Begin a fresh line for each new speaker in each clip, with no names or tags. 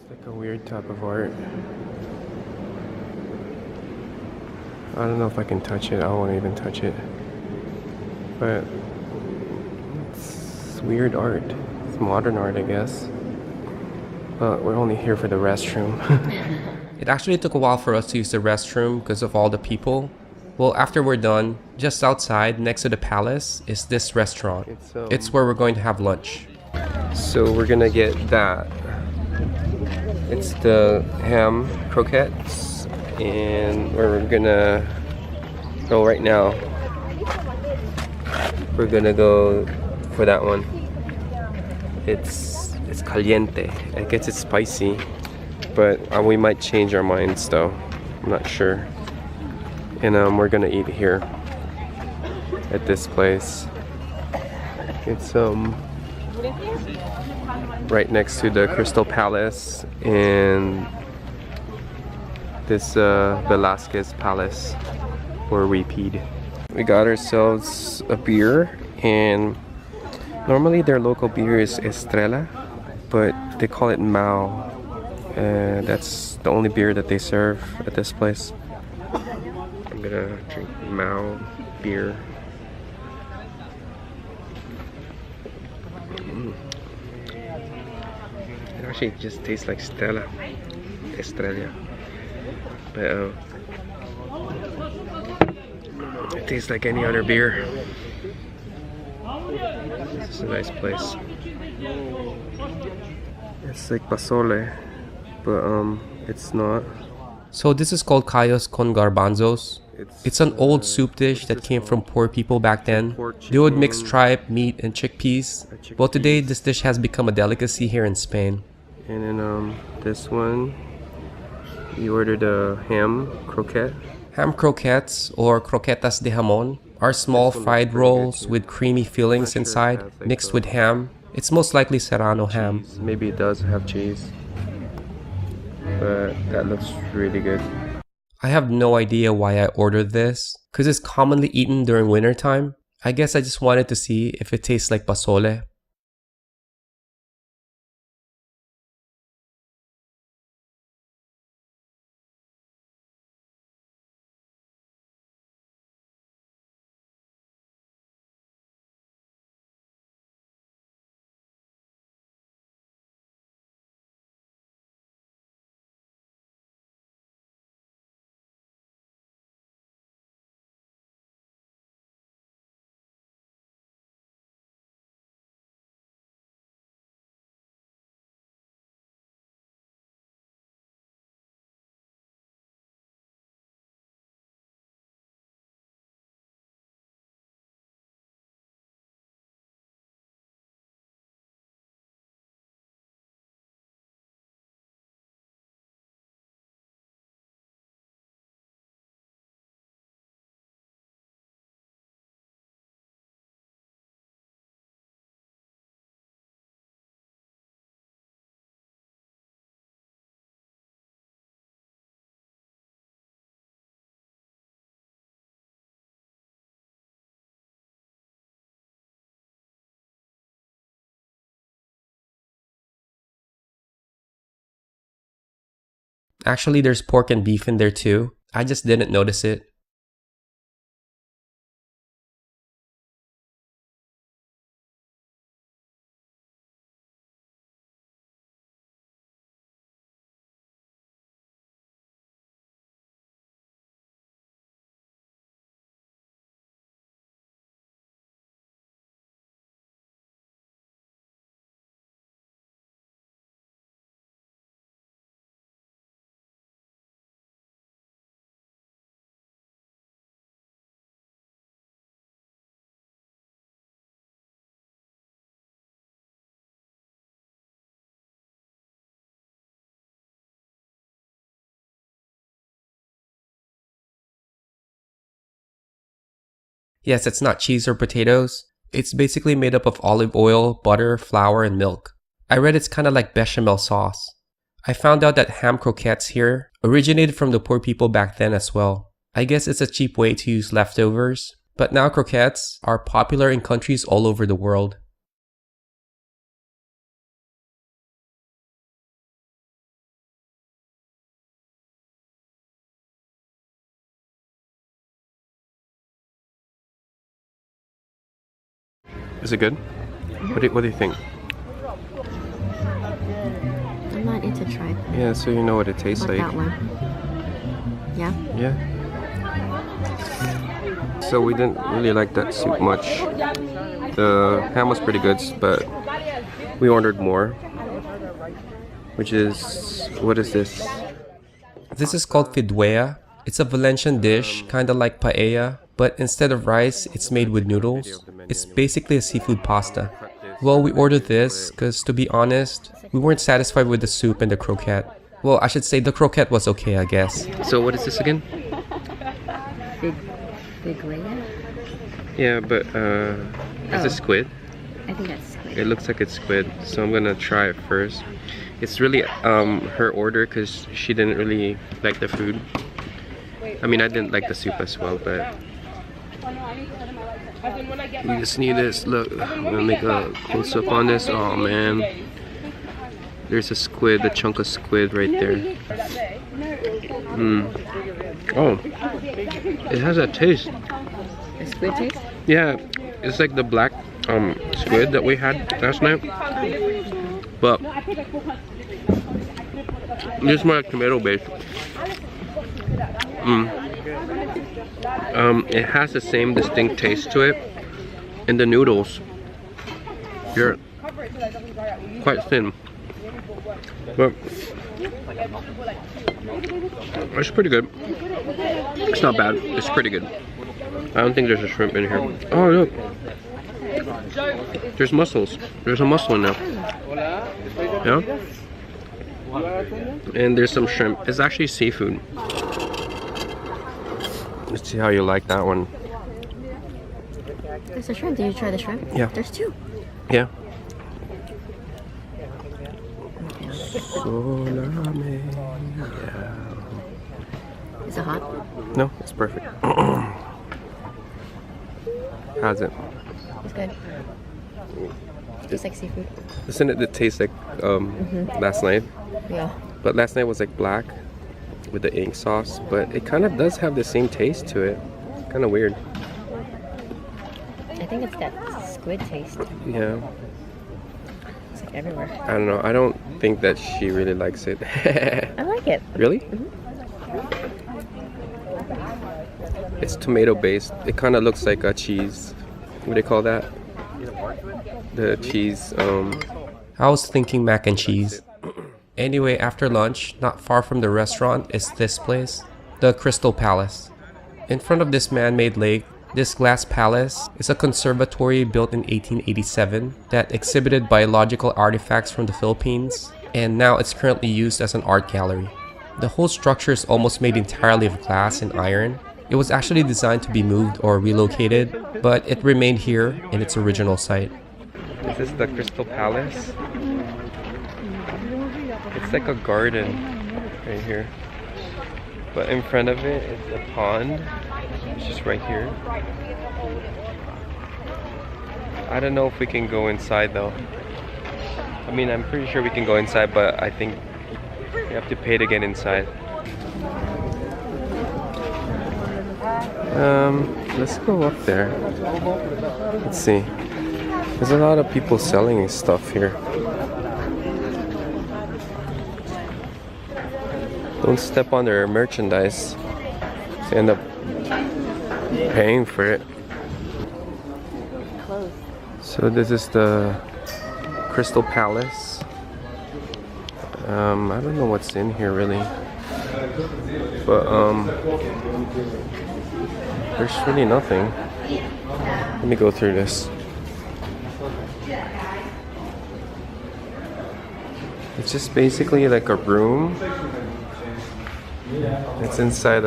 Like a weird type of art. I don't know if I can touch it. I don't want to even touch it. But it's weird art. It's modern art, I guess. But we're only here for the restroom. It actually took a while for us to use the restroom because of all the people. Well, after we're done, just outside next to the palace is this restaurant. It's where we're going to have lunch. So we're gonna get that. It's the ham croquettes, and we're gonna go right now. We're gonna go for that one. It's caliente. I guess it's spicy, but we might change our minds though. I'm not sure. And we're gonna eat here at this place. It's right next to the Crystal Palace and this Velasquez Palace where we peed. We got ourselves a beer, and normally their local beer is Estrella, but they call it Mao. That's the only beer that they serve at this place. I'm gonna drink Mao beer. It actually just tastes like Estrella. But it tastes like any other beer. This is a nice place. It's like Pasole, but it's not. So this is called Callos con Garbanzos. It's an old soup dish that came from poor people back then. They would mix tripe, meat, and chickpeas. Well, today this dish has become a delicacy here in Spain. And then this one, you ordered a ham croquette. Ham croquettes, or croquetas de jamón, are small fried rolls with creamy fillings inside, mixed with ham. It's most likely Serrano ham. Maybe it does have cheese, but that looks really good. I have no idea why I ordered this, because it's commonly eaten during winter time. I guess I just wanted to see if it tastes like pasole. Actually, there's pork and beef in there too. I just didn't notice it. Yes, it's not cheese or potatoes. It's basically made up of olive oil, butter, flour, and milk. I read it's kind of like bechamel sauce. I found out that ham croquettes here originated from the poor people back then as well. I guess it's a cheap way to use leftovers, but now croquettes are popular in countries all over the world. Is it good? What do you think?
I'm not into tripe.
Yeah, so you know what it tastes like.
That one. Yeah?
Yeah. So we didn't really like that soup much. The ham was pretty good, but we ordered more. Which is, what is this? This is called fideuà. It's a Valencian dish, kind of like paella, but instead of rice, it's made with noodles. It's basically a seafood pasta. Well, we ordered this because, to be honest, we weren't satisfied with the soup and the croquette. Well, I should say the croquette was okay, I guess. So what is this again?
Fideuà?
Yeah, but is it squid?
I think that's squid.
It looks like it's squid, so I'm gonna try it first. It's really her order because she didn't really like the food. I mean, I didn't like the soup as well, but we just need this. Look, I'm gonna make a close up on this. Oh man, there's a squid, a chunk of squid right there. Oh, it has a taste.
A squid taste?
Yeah, it's like the black squid that we had last night, but it's more like tomato based. It has the same distinct taste to it, and the noodles, they're quite thin, but it's pretty good. It's not bad, it's pretty good. I don't think there's a shrimp in here. Oh look, there's mussels. There's a mussel in there. Yeah, and there's some shrimp. It's actually seafood. Let's see how you like that one.
There's a shrimp. Did you try the shrimp?
Yeah.
There's two.
Yeah.
Is it hot?
No, it's perfect. How's it?
It's good. Tastes like seafood.
Doesn't it taste like last night?
Yeah.
But last night was like black with the ink sauce, but it kind of does have the same taste to it. Kind of weird.
I think it's that squid taste.
Yeah.
It's like everywhere.
I don't know. I don't think that she really likes it.
I like it.
Really? It's tomato based. It kind of looks like a cheese. What do they call that? The cheese. I was thinking mac and cheese. Anyway, after lunch, not far from the restaurant is this place, the Crystal Palace. In front of this man-made lake, this glass palace is a conservatory built in 1887 that exhibited biological artifacts from the Philippines, and now it's currently used as an art gallery. The whole structure is almost made entirely of glass and iron. It was actually designed to be moved or relocated, but it remained here in its original site. This is the Crystal Palace. It's like a garden right here, but in front of it is a pond. It's just right here. I don't know if we can go inside though. I mean, I'm pretty sure we can go inside, but I think we have to pay to get inside. Let's go up there. Let's see. There's a lot of people selling stuff here. Don't step on their merchandise. You end up paying for it. So this is the Crystal Palace. I don't know what's in here really, but there's really nothing. Let me go through this. It's just basically like a room. It's inside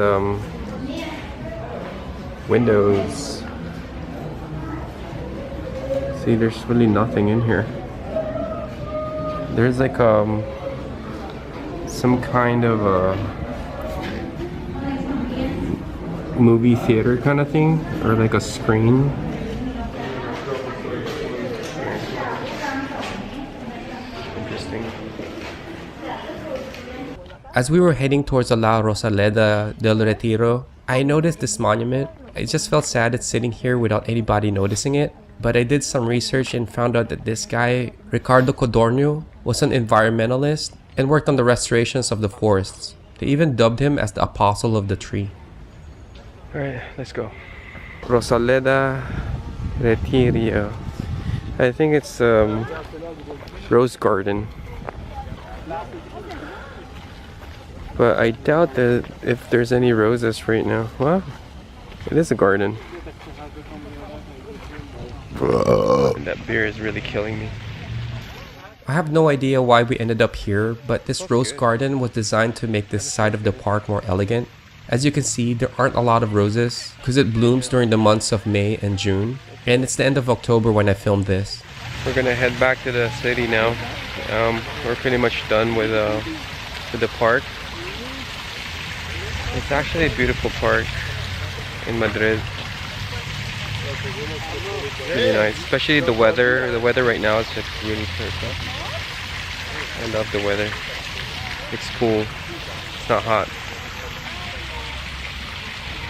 windows. See, there's really nothing in here. There's like some kind of a movie theater kind of thing, or like a screen. Interesting. As we were heading towards the La Rosaleda del Retiro, I noticed this monument. I just felt sad it's sitting here without anybody noticing it. but I did some research and found out that this guy, Ricardo Codornio, was an environmentalist and worked on the restorations of the forests. They even dubbed him as the apostle of the tree. Alright, let's go. Rosaleda Retiro. I think it's rose garden. But I doubt that if there's any roses right now. Well, it is a garden. That beer is really killing me. I have no idea why we ended up here, but this rose garden was designed to make this side of the park more elegant. As you can see, there aren't a lot of roses because it blooms during the months of May and June, and it's the end of October when I filmed this. We're gonna head back to the city now. We're pretty much done with the park. It's actually a beautiful park in Madrid. Really nice, especially the weather. The weather right now is just really perfect. I love the weather. It's cool. It's not hot.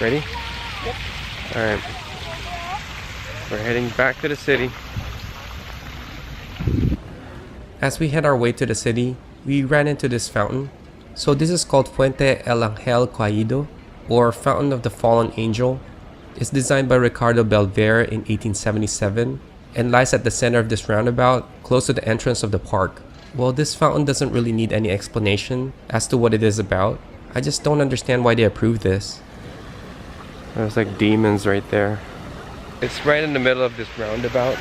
Ready? Yep. Alright. We're heading back to the city. As we head our way to the city, we ran into this fountain. So this is called Fuente El Ángel Caído, or Fountain of the Fallen Angel. It's designed by Ricardo Belver in 1877 and lies at the center of this roundabout, close to the entrance of the park. Well, this fountain doesn't really need any explanation as to what it is about. I just don't understand why they approved this. There's like demons right there. It's right in the middle of this roundabout.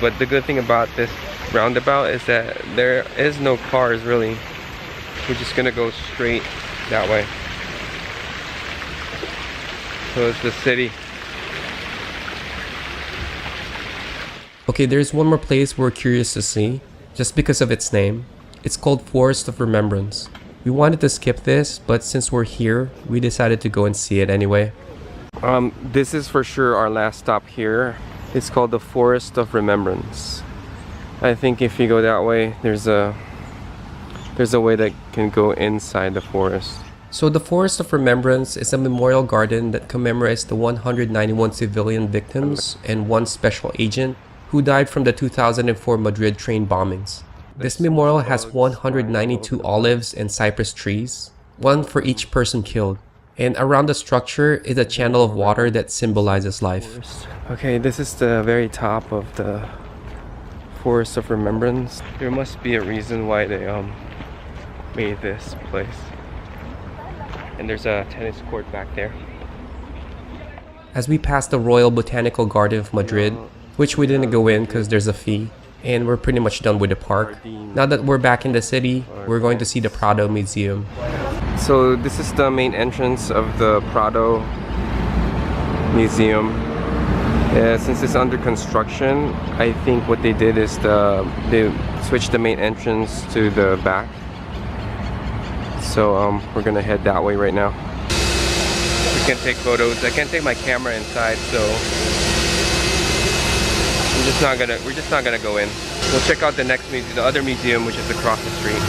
But the good thing about this roundabout is that there is no cars really. We're just gonna go straight that way. So it's the city. Okay, there's one more place we're curious to see, just because of its name. It's called Forest of Remembrance. We wanted to skip this, but since we're here, we decided to go and see it anyway. This is for sure our last stop here. It's called the Forest of Remembrance. I think if you go that way, there's a way that can go inside the forest. So the Forest of Remembrance is a memorial garden that commemorates the 191 civilian victims and one special agent who died from the 2004 Madrid train bombings. This memorial has 192 olives and cypress trees, one for each person killed. And around the structure is a channel of water that symbolizes life. Okay, this is the very top of the Forest of Remembrance. There must be a reason why they made this place. And there's a tennis court back there. As we pass the Royal Botanical Garden of Madrid, which we didn't go in because there's a fee, and we're pretty much done with the park. Now that we're back in the city, we're going to see the Prado Museum. So this is the main entrance of the Prado Museum. Since it's under construction, I think what they did is they switched the main entrance to the back. So we're gonna head that way right now. We can take photos. I can't take my camera inside, so we're just not gonna go in. We'll check out the next museum, the other museum, which is across the street.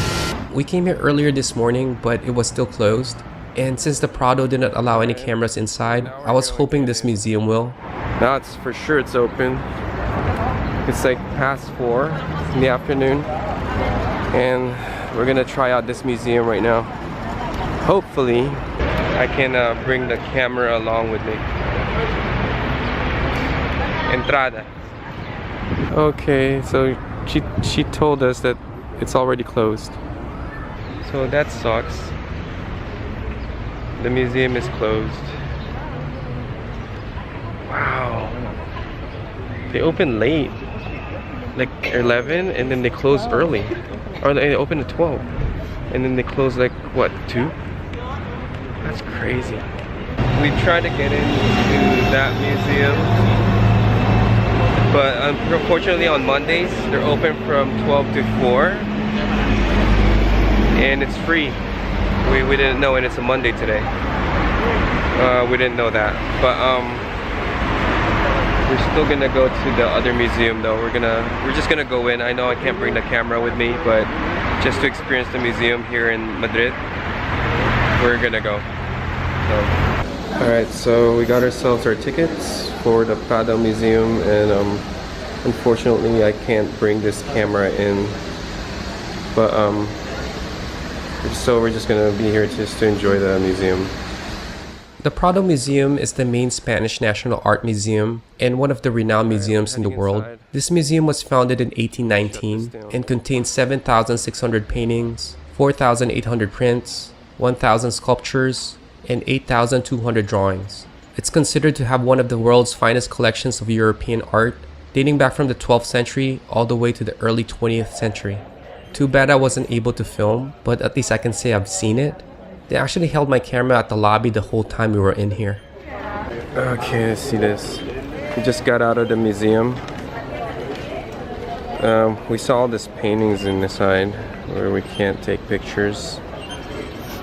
We came here earlier this morning, but it was still closed. And since the Prado didn't allow any cameras inside, I was hoping this museum will. Now it's for sure it's open. It's like past 4 in the afternoon. And we're gonna try out this museum right now. Hopefully, I can bring the camera along with me. Entrada. Okay, so she told us that it's already closed. So that sucks. The museum is closed. Wow. They open late. Like 11 and then they close early. Or they open at 12. And then they close like, what, 2? That's crazy. We tried to get into that museum. But unfortunately on Mondays, they're open from 12 to 4. And it's free. We didn't know, and it's a Monday today. We didn't know that. But we're still gonna go to the other museum though. We're just gonna go in. I know I can't bring the camera with me, but just to experience the museum here in Madrid, we're gonna go. So Alright, so we got ourselves our tickets for the Prado Museum, and unfortunately I can't bring this camera in, but so we're just gonna be here just to enjoy the museum. The Prado Museum is the main Spanish national art museum and one of the renowned museums in the world. This museum was founded in 1819 and contains 7,600 paintings, 4,800 prints, 1,000 sculptures, and 8,200 drawings. It's considered to have one of the world's finest collections of European art, dating back from the 12th century all the way to the early 20th century. Too bad I wasn't able to film, but at least I can say I've seen it. They actually held my camera at the lobby the whole time we were in here. Okay, let's see this. We just got out of the museum. We saw all these paintings in the side where we can't take pictures.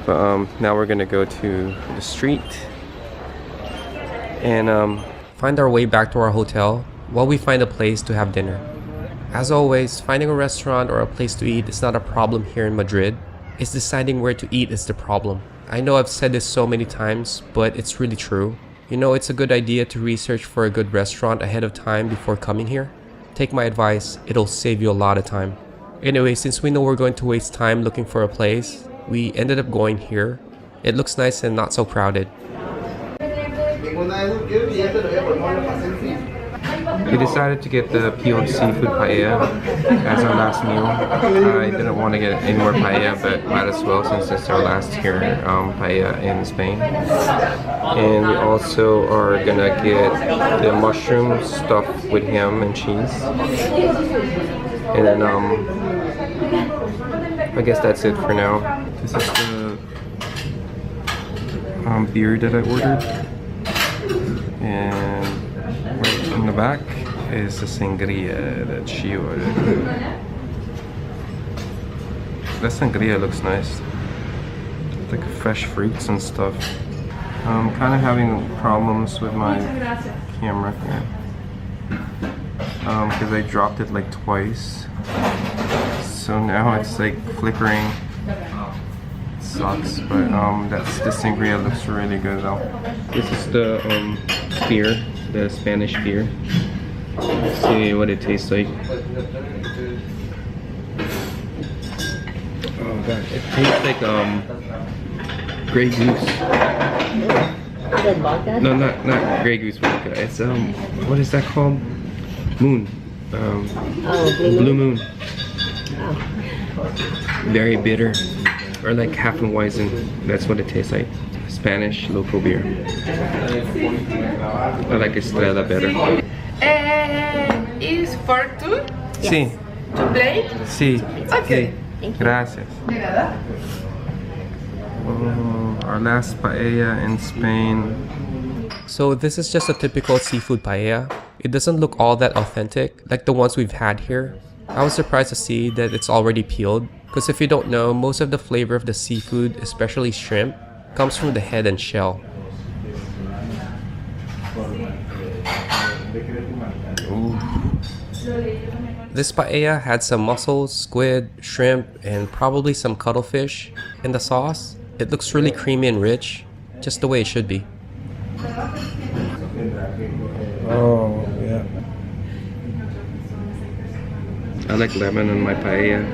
But now we're gonna go to the street and find our way back to our hotel while we find a place to have dinner. As always, finding a restaurant or a place to eat is not a problem here in Madrid. It's deciding where to eat is the problem. I know I've said this so many times, but it's really true. You know, it's a good idea to research for a good restaurant ahead of time before coming here. Take my advice, it'll save you a lot of time. Anyway, since we know we're going to waste time looking for a place, we ended up going here. It looks nice and not so crowded. We decided to get the peeled seafood paella as our last meal. I didn't want to get any more paella, but might as well since it's our last here paella in Spain. And we also are gonna get the mushroom stuffed with ham and cheese. And then I guess that's it for now. This is the beer that I ordered. And right in the back is the sangria that she ordered. That sangria looks nice. It's like fresh fruits and stuff. I'm kind of having problems with my camera here. Because I dropped it like twice. So now it's like flickering. It sucks, but the sangria looks really good though. This is the beer, the Spanish beer. Let's see what it tastes like. Oh god, it tastes like Grey Goose. No, not Grey Goose vodka. It's what is that called? Moon. Blue Moon. Very bitter, or like Hefeweizen. That's what it tastes like. Spanish local beer. I like Estrella better.
Is for two?
Yes.
Sí.
To plate?
Sí.
Okay.
Thank you.
Gracias. Our last paella in Spain. So this is just a typical seafood paella. It doesn't look all that authentic like the ones we've had here. I was surprised to see that it's already peeled, because if you don't know, most of the flavor of the seafood, especially shrimp, comes from the head and shell. Ooh. This paella had some mussels, squid, shrimp, and probably some cuttlefish. And the sauce, it looks really creamy and rich, just the way it should be. Oh, yeah. I like lemon in my paella.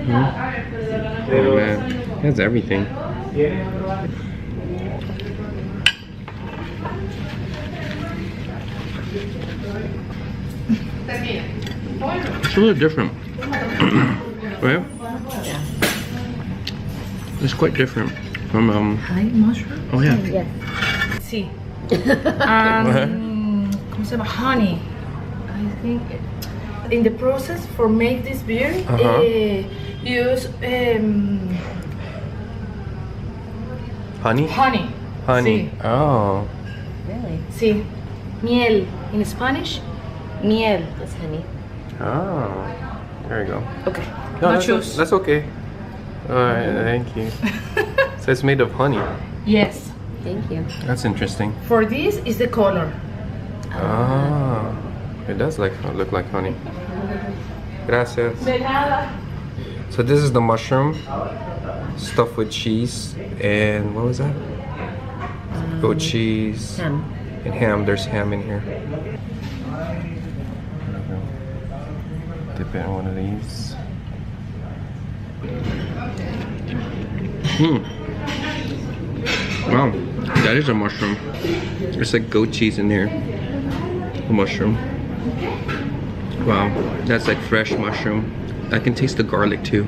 Yeah, man. It has everything. It's a little different. Right?
Yeah.
It's quite different from
Honey mushroom?
oh yeah.
Yes.
Sí. ¿Cómo se llama? Honey. I think in the process for make this beer, use
Honey?
honey.
Honey.
Sí.
Oh.
Really?
Sí. Miel in Spanish.
Miel is honey.
Oh. There you go.
Okay.
No,
No choose.
that's okay. Alright, thank you. So it's made of honey.
Yes.
Thank you.
That's interesting.
For this is the color.
Ah. It does look like honey. Gracias.
De nada.
So this is the mushroom stuffed with cheese and what was that? Goat cheese
Ham.
and ham. There's ham in here. Dip it in one of these. Wow, that is a mushroom. There's like goat cheese in there. A mushroom. Wow, that's like fresh mushroom. I can taste the garlic too.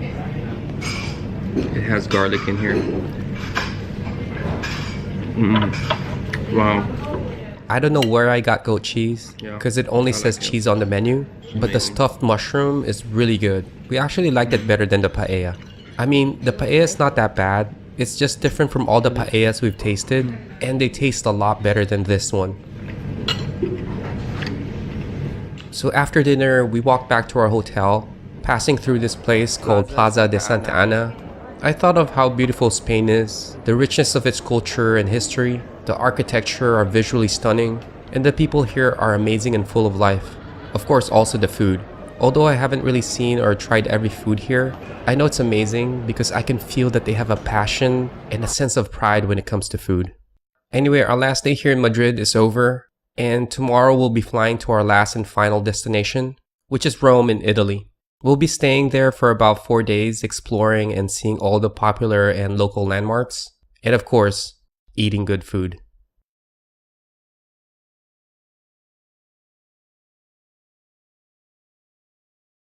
It has garlic in here. Wow. I don't know where I got goat cheese because it only says cheese on the menu, but the stuffed mushroom is really good. We actually liked it better than the paella. I mean, the paella is not that bad. It's just different from all the paellas we've tasted, and they taste a lot better than this one. So after dinner, we walked back to our hotel, passing through this place called Plaza de Santa Ana. I thought of how beautiful Spain is, the richness of its culture and history, the architecture are visually stunning, and the people here are amazing and full of life. Of course, also the food. Although I haven't really seen or tried every food here, I know it's amazing because I can feel that they have a passion and a sense of pride when it comes to food. Anyway, our last day here in Madrid is over, and tomorrow we'll be flying to our last and final destination, which is Rome in Italy. We'll be staying there for about 4 days, exploring and seeing all the popular and local landmarks, and of course, eating good food.